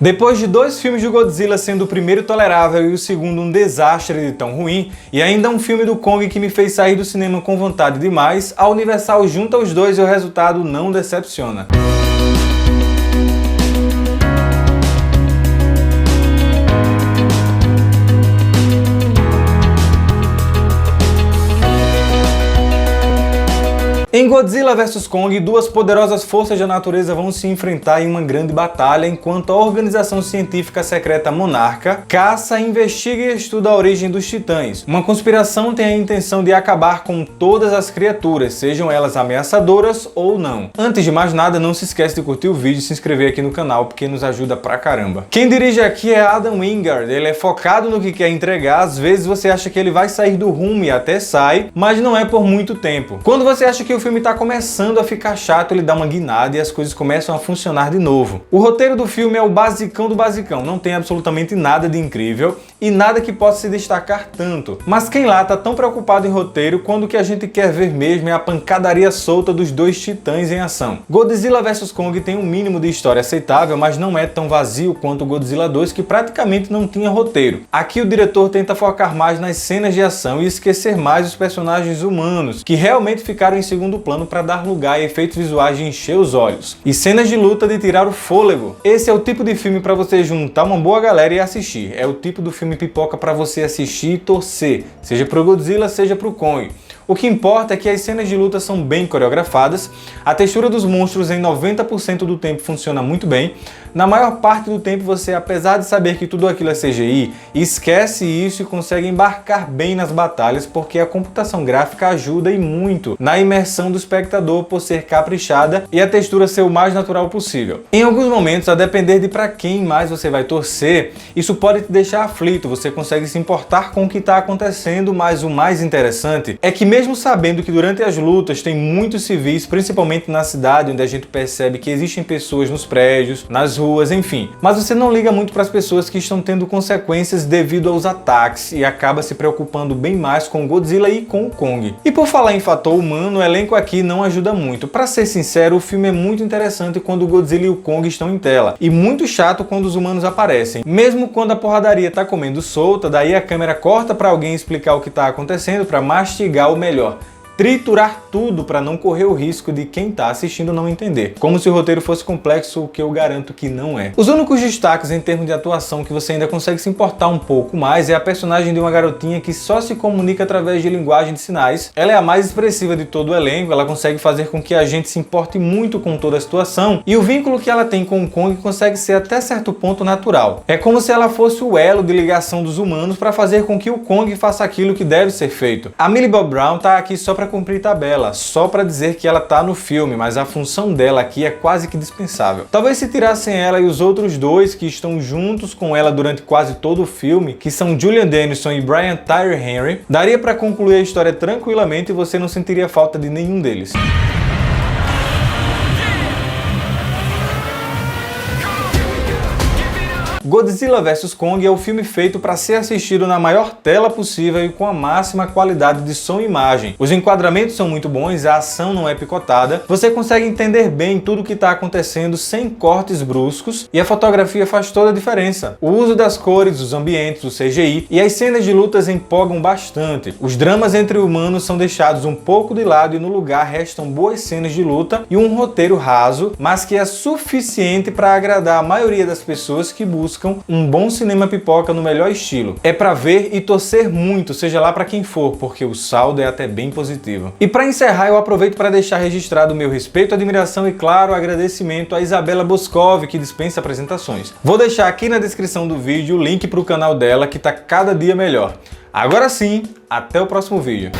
Depois de 2 filmes de Godzilla, sendo o primeiro tolerável e o segundo um desastre de tão ruim, e ainda um filme do Kong que me fez sair do cinema com vontade demais, a Universal junta os dois e o resultado não decepciona. Em Godzilla vs Kong, 2 poderosas forças da natureza vão se enfrentar em uma grande batalha, enquanto a organização científica secreta Monarca caça, investiga e estuda a origem dos titãs. Uma conspiração tem a intenção de acabar com todas as criaturas, sejam elas ameaçadoras ou não. Antes de mais nada, não se esquece de curtir o vídeo e se inscrever aqui no canal, porque nos ajuda pra caramba. Quem dirige aqui é Adam Wingard, ele é focado no que quer entregar, às vezes você acha que ele vai sair do rumo e até sai, mas não é por muito tempo. Quando você acha que o filme tá começando a ficar chato, ele dá uma guinada e as coisas começam a funcionar de novo. O roteiro do filme é o basicão do basicão, não tem absolutamente nada de incrível e nada que possa se destacar tanto. Mas quem lá tá tão preocupado em roteiro quando o que a gente quer ver mesmo é a pancadaria solta dos 2 titãs em ação. Godzilla vs Kong tem um mínimo de história aceitável, mas não é tão vazio quanto o Godzilla 2, que praticamente não tinha roteiro. Aqui o diretor tenta focar mais nas cenas de ação e esquecer mais os personagens humanos, que realmente ficaram em segundo plano para dar lugar a efeitos visuais de encher os olhos e cenas de luta de tirar o fôlego. Esse é o tipo de filme para você juntar uma boa galera e assistir. É o tipo do filme pipoca para você assistir e torcer, seja pro Godzilla, seja pro Kong. O que importa é que as cenas de luta são bem coreografadas, a textura dos monstros em 90% do tempo funciona muito bem. Na maior parte do tempo você, apesar de saber que tudo aquilo é CGI, esquece isso e consegue embarcar bem nas batalhas, porque a computação gráfica ajuda e muito na imersão do espectador por ser caprichada e a textura ser o mais natural possível. Em alguns momentos, a depender de para quem mais você vai torcer, isso pode te deixar aflito, você consegue se importar com o que está acontecendo, mas o mais interessante é que mesmo sabendo que durante as lutas tem muitos civis, principalmente na cidade, onde a gente percebe que existem pessoas nos prédios, nas ruas, enfim, mas você não liga muito para as pessoas que estão tendo consequências devido aos ataques e acaba se preocupando bem mais com o Godzilla e com o Kong. E por falar em fator humano, o elenco aqui não ajuda muito. Para ser sincero, o filme é muito interessante quando o Godzilla e o Kong estão em tela, e muito chato quando os humanos aparecem. Mesmo quando a porradaria tá comendo solta, daí a câmera corta para alguém explicar o que tá acontecendo para mastigar o melhor. Triturar tudo para não correr o risco de quem tá assistindo não entender. Como se o roteiro fosse complexo, o que eu garanto que não é. Os únicos destaques em termos de atuação que você ainda consegue se importar um pouco mais é a personagem de uma garotinha que só se comunica através de linguagem de sinais. Ela é a mais expressiva de todo o elenco, ela consegue fazer com que a gente se importe muito com toda a situação, e o vínculo que ela tem com o Kong consegue ser até certo ponto natural. É como se ela fosse o elo de ligação dos humanos para fazer com que o Kong faça aquilo que deve ser feito. A Millie Bobby Brown tá aqui só para cumprir tabela, só para dizer que ela tá no filme, mas a função dela aqui é quase que dispensável. Talvez se tirassem ela e os outros 2 que estão juntos com ela durante quase todo o filme, que são Julian Dennison e Brian Tyree Henry, daria para concluir a história tranquilamente e você não sentiria falta de nenhum deles. Godzilla vs Kong é o filme feito para ser assistido na maior tela possível e com a máxima qualidade de som e imagem. Os enquadramentos são muito bons, a ação não é picotada, você consegue entender bem tudo o que está acontecendo sem cortes bruscos e a fotografia faz toda a diferença. O uso das cores, dos ambientes, o CGI e as cenas de lutas empolgam bastante. Os dramas entre humanos são deixados um pouco de lado e no lugar restam boas cenas de luta e um roteiro raso, mas que é suficiente para agradar a maioria das pessoas que buscam um bom cinema pipoca no melhor estilo. É pra ver e torcer muito, seja lá pra quem for, porque o saldo é até bem positivo. E pra encerrar, eu aproveito para deixar registrado o meu respeito, admiração e, claro, agradecimento a Isabela Boscov, que dispensa apresentações. Vou deixar aqui na descrição do vídeo o link pro canal dela, que tá cada dia melhor. Agora sim, até o próximo vídeo.